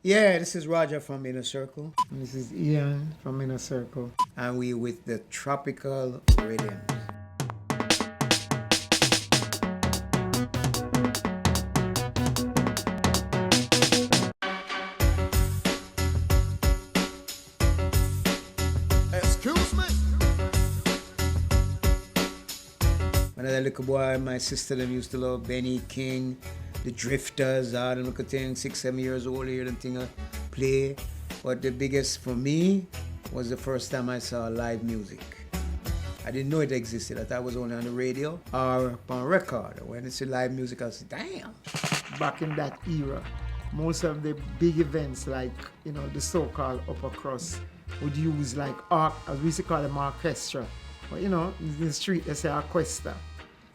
Yeah, this is Roger from Inner Circle, This is Ian from Inner Circle. and we with the Tropical Riddimz. Excuse me. When I was a little boy, my sister them used to love Benny King, the Drifters, all them little things, 6, 7 years old, hear them thing play. But the biggest for me was the first time I saw live music. I didn't know it existed. I thought it was only on the radio or on record. When it's live music, I said, damn. Back in that era, most of the big events like, the so-called upper crust would use like, as we used to call them, orchestra. But in the street they say orchestra.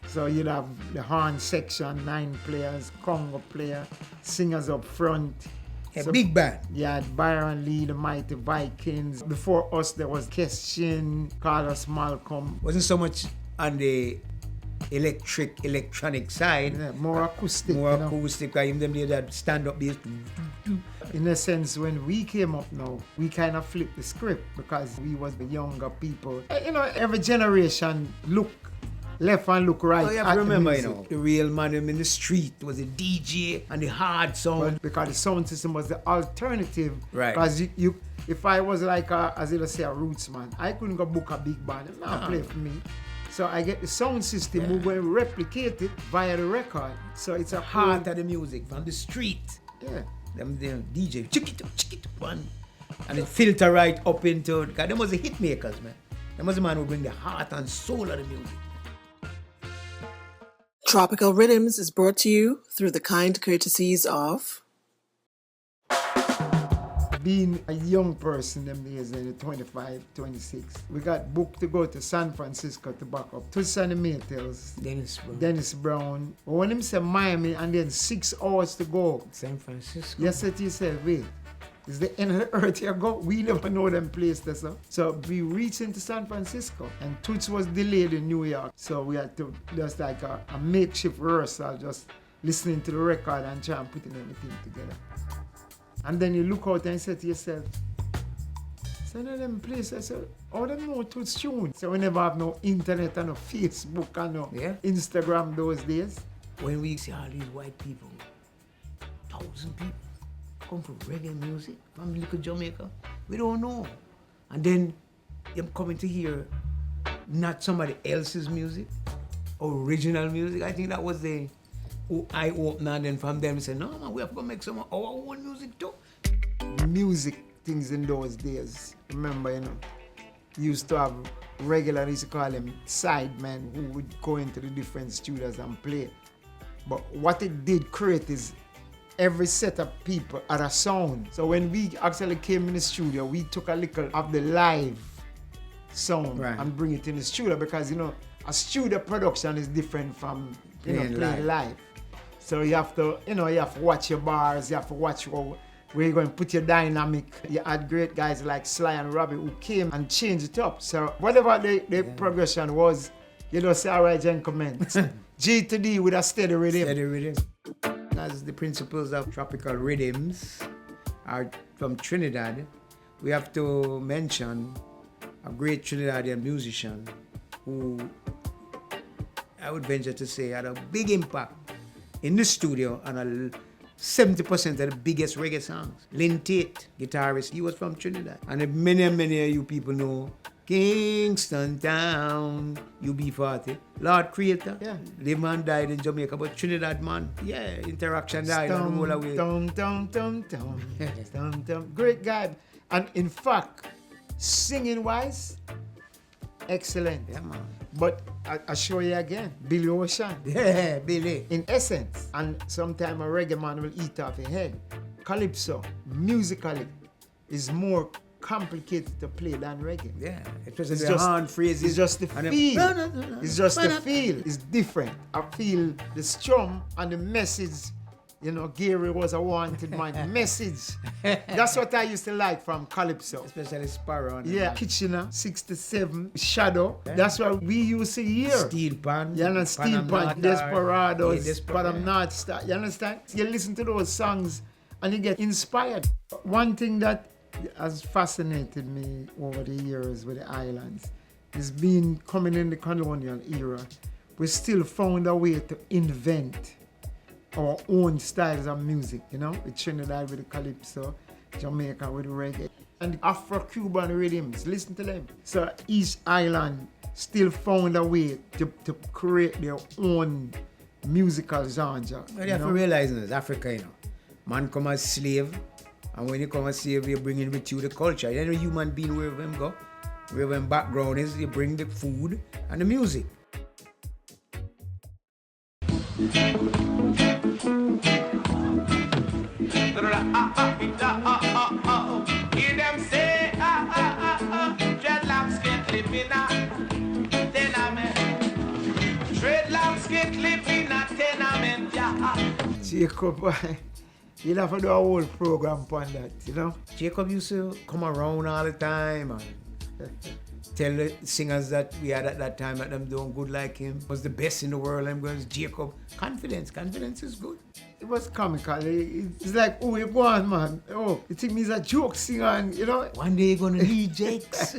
So you'd have the horn section, 9 players, conga player, singers up front. A big band. Yeah, Byron Lee, the Mighty Vikings. Before us, there was Keshin, Carlos Malcolm. Wasn't so much on the electronic side. Yeah, more acoustic. More acoustic, because even them they that stand-up bass. In a sense, when we came up now, we kind of flipped the script because we was the younger people. Every generation look left and look right. Oh, you have to remember, the real man in the street was the DJ and the hard sound. But because the sound system was the alternative. Right. Because if I was like as you say, a roots man, I couldn't go book a big band and not play for me. So I get the sound system, we will replicate it via the record. So it's a Heart of the music from the street. Yeah. Them DJ, chick it up, one. And it filter right up into it. Because them was the hit makers, man. Them was the man who bring the heart and soul of the music. Tropical Riddimz is brought to you through the kind courtesies of Being a young person them days, 25, 26, we got booked to go to San Francisco to back up to Sonny Maytals, Dennis Brown. But when him say Miami and then 6 hours to go. San Francisco? You said to yourself, wait, is the end of the earth you go? We never know them places. So we reached into San Francisco and Toots was delayed in New York. So we had to just like a makeshift rehearsal, just listening to the record and trying putting everything together. And then you look out and say to yourself, some of them places, I said, how do you know Toots tune? So we never have no internet and no Facebook and no Instagram those days. When we see all these white people, 1,000 people, come from reggae music from little Jamaica, we don't know. And then them coming to hear not somebody else's music, original music. I think that was the eye-opener. And then from them, they say, no, man, we have to make some of our own music too. Music things in those days, remember, you used to have regular, used to call them sidemen who would go into the different studios and play. But what it did create is every set of people had a sound. So when we actually came in the studio, we took a little of the live sound and bring it in the studio because, a studio production is different from, playing live. So you have to, you have to watch your bars, you have to watch where you're going to put your dynamic. You had great guys like Sly and Robbie who came and changed it up. So whatever the progression was, say, all right, gentlemen, G to D with a steady rhythm. Steady rhythm. As the principles of Tropical Riddimz are from Trinidad, we have to mention a great Trinidadian musician who I would venture to say had a big impact in the studio on 70% of the biggest reggae songs. Lynn Tate, guitarist, he was from Trinidad. And many of you people know Kingston Town, UB40, Lord Creator. Yeah. The man died in Jamaica, but Trinidad man, Interaction died and roll away. Great guy. And in fact, singing wise, excellent. Yeah, man. But I show you again, Billy Ocean. Yeah, Billy. In essence, and sometimes a reggae man will eat off your head. Calypso, musically, is more complicated to play than reggae. Yeah, it's the hand phrases. It's just the feel. No. It's just the feel. It's different. I feel the strum and the message. Gary was a wanted man. Message. That's what I used to like from Calypso. Especially Sparrow. Yeah, Kitchener, 67, Shadow. Yeah. That's what we used to hear. Steel Pan. You know, Steel Pan, Desperados, Desperado. North Star. You understand? You listen to those songs and you get inspired. One thing that has fascinated me over the years with the islands is being coming in the colonial era, we still found a way to invent our own styles of music, you know, with Trinidad with the calypso, Jamaica with the reggae, and Afro-Cuban rhythms. Listen to them. So each island still found a way to create their own musical genre. But you have to realize this, Africa, you know, man come as slave, and when you come as slave, you bring in with you the culture. You're a human being wherever them go, wherever them background is, you bring the food and the music. Hear them say, dreadlocks get living a tenement. Dreadlocks get living a tenement, yeah. Jacob, you'll have to do a whole program on that, you know? Jacob used to come around all the time and tell the singers that we had at that time that them doing good like him was the best in the world. I'm going, Jacob, confidence is good. It was comical. It's like, oh, you go on, man. Oh, you think me's a joke singer, and, you know? One day you're gonna need Jakes.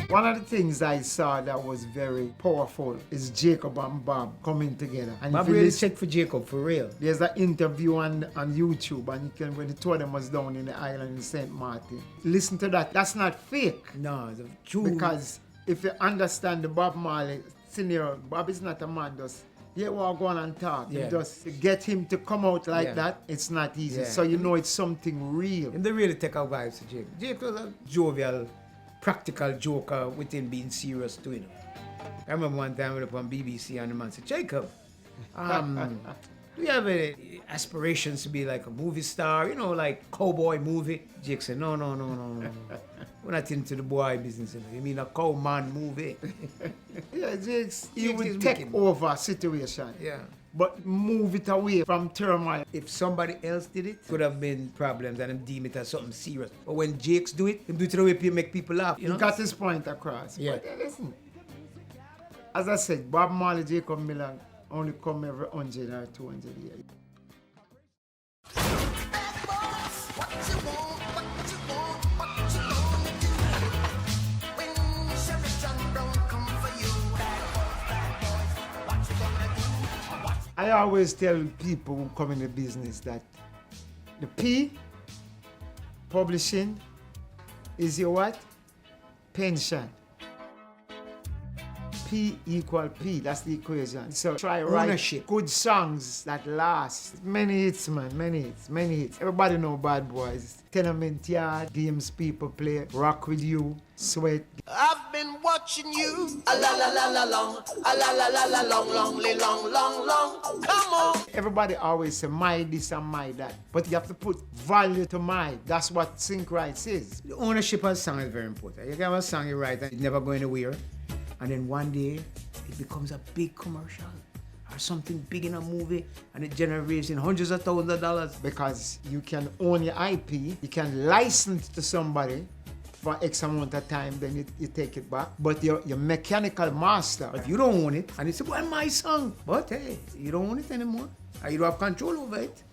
One of the things I saw that was very powerful is Jacob and Bob coming together. And Bob if you really listen, check for Jacob, for real. there's an interview on YouTube, and you can, when the two of them was down in the island in St. Martin. Listen to that. That's not fake. No, it's true. Because if you understand the Bob Marley scenario, Bob is not a man just, yeah, we'll go on and talk. Yeah. You just get him to come out like Yeah. that, it's not easy. Yeah. So you know it's something real. And they really take our vibes to Jacob. Jacob was a jovial, practical joker within being serious too, you know. I remember one time we were up on BBC and the man said, Jacob, do you have any aspirations to be like a movie star, you know, like cowboy movie? Jake said, no. We're not into the boy business, you know. You mean a cowman movie? Yeah, Jakes, he Jakes would is take wicked. over a situation. Yeah. But move it away from turmoil. If somebody else did it, could have been problems and them deem it as something serious. But when Jakes do it, him do it the way people make people laugh, you know? He got his point across. Yeah. But listen, as I said, Bob Marley, Jacob Miller only come every 100 or 200 years. I always tell people who come in the business that the P, publishing, is your what? Pension. P equal P, that's the equation. So try write Ownership. good songs that last. Many hits, man, many hits. Everybody know Bad Boys. Tenement Yard, games people play, Rock With You, Sweat. I've been watching you. A la la la la long. A la la la la long. Come on. Everybody always say my this and my that, but you have to put value to my. That's what sync rights is. The ownership of a song is very important. You can have a song you write and it's never going anywhere, and then one day it becomes a big commercial or something big in a movie, and it generates in hundreds of thousands of dollars. Because you can own your IP, you can license to somebody for X amount of time, then you take it back. But your mechanical master, But if you don't own it, and it's well, my song, but hey, you don't own it anymore, and you don't have control over it.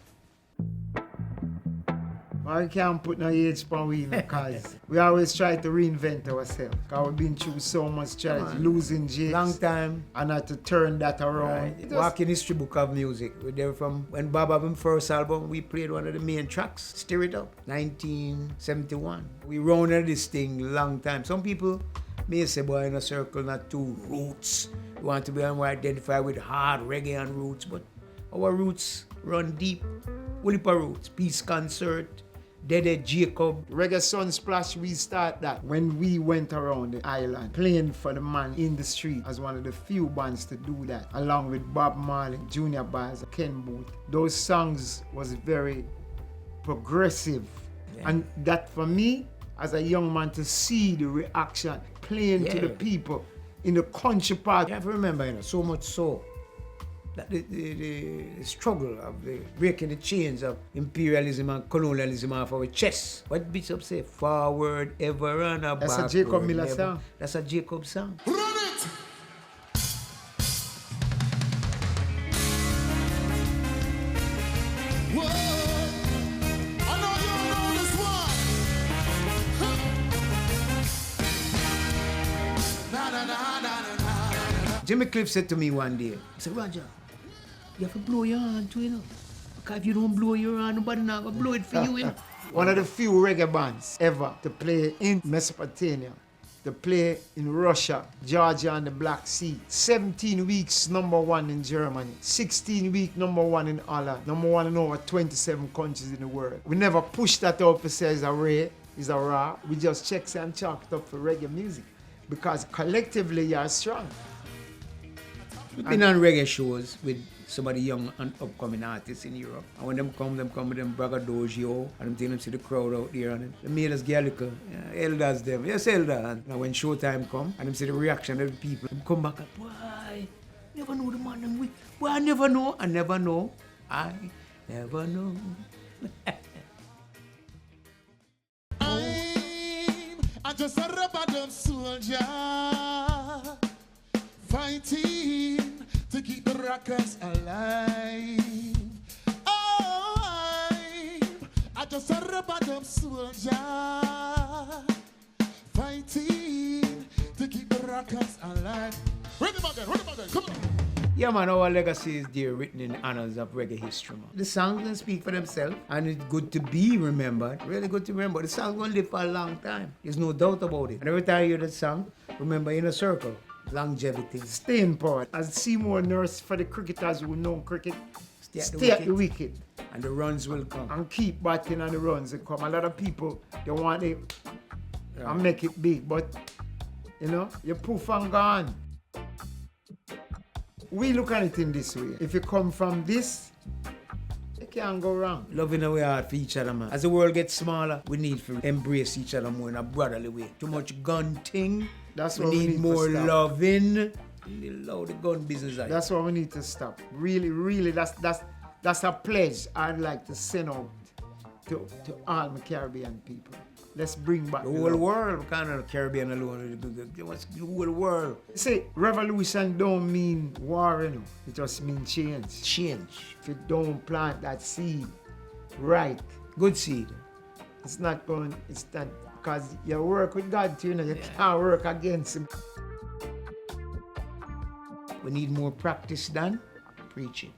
I can't put no age on we because we always try to reinvent ourselves. Because we've been through so much challenge, losing Jakes, Long time. and had to turn that around. Right. Walking history book of music. We're there from when Bob had his first album, we played one of the main tracks, Stir It Up, 1971. We rounded this thing long time. Some people may say, boy, in a circle, not too roots. We want to be more identified with hard reggae and roots, but our roots run deep. Woolipa roots, Peace Concert, Dede Jacob. Reggae Sunsplash, we start that when we went around the island playing for the man in the street as one of the few bands to do that, along with Bob Marley, Junior Bass, Ken Booth. Those songs was very progressive. Yeah. And that for me, as a young man, to see the reaction playing to the Yeah. people in the country part. You have to remember, so much so, that the struggle of the breaking the chains of imperialism and colonialism off our chests. What Bishop say? Forward ever and a That's a backward Jacob Miller never. song. That's a Jacob song. Run it. Jimmy Cliff said to me one day, he said, Roger, you have to blow your hand too, you know. Because if you don't blow your hand, nobody not gonna blow it for you, you know. One of the few reggae bands ever to play in Mesopotamia, to play in Russia, Georgia and the Black Sea. 17 weeks #1 in Germany, 16 weeks #1 in Holland, #1 in over 27 countries in the world. We never push that out to say it's a rare, it's a raw. We just check and chalk it up for reggae music because collectively you are strong. We've been on reggae shows with some of the young and upcoming artists in Europe. And when them come with them braggadocio, and them take them see the crowd out there, and they made us get little, elders them, yes elder. And when showtime come, and them see the reaction of the people, them come back and, boy, never know the man them with. Boy, I never know, I never know. I'm just a rubber-dub soldier, fighting to keep the rockers alive. Oh, I'm just a rubber-dub soldier, fighting to keep the rockers alive. Rhythm again, come on. Yeah man, our legacy is there written in the annals of reggae history. Man. The songs can speak for themselves and it's good to be remembered, really good to remember. The song's gonna live for a long time. There's no doubt about it. And every time you hear that song, remember in a circle, longevity. Staying power. As Seymour Nurse for the cricketers who know cricket, stay at the wicket. And the runs will come. And keep batting and the runs will come. A lot of people, they want it and make it big, but you know, you poof and gone. We look at it in this way. If you come from this, you can't go wrong. Loving our heart for each other, man. As the world gets smaller, we need to embrace each other more in a brotherly way. Too much gun thing. That's we what need more loving. We love the gun business. That's what we need to stop. Really, that's a pledge I'd like to send out to all my Caribbean people. Let's bring back the whole world. We can't have the Caribbean alone. The whole world. See, revolution don't mean war, you know. It just means change. Change. If you don't plant that seed right, good seed, it's not because you work with God too, you know, you can't work against him. We need more practice than preaching.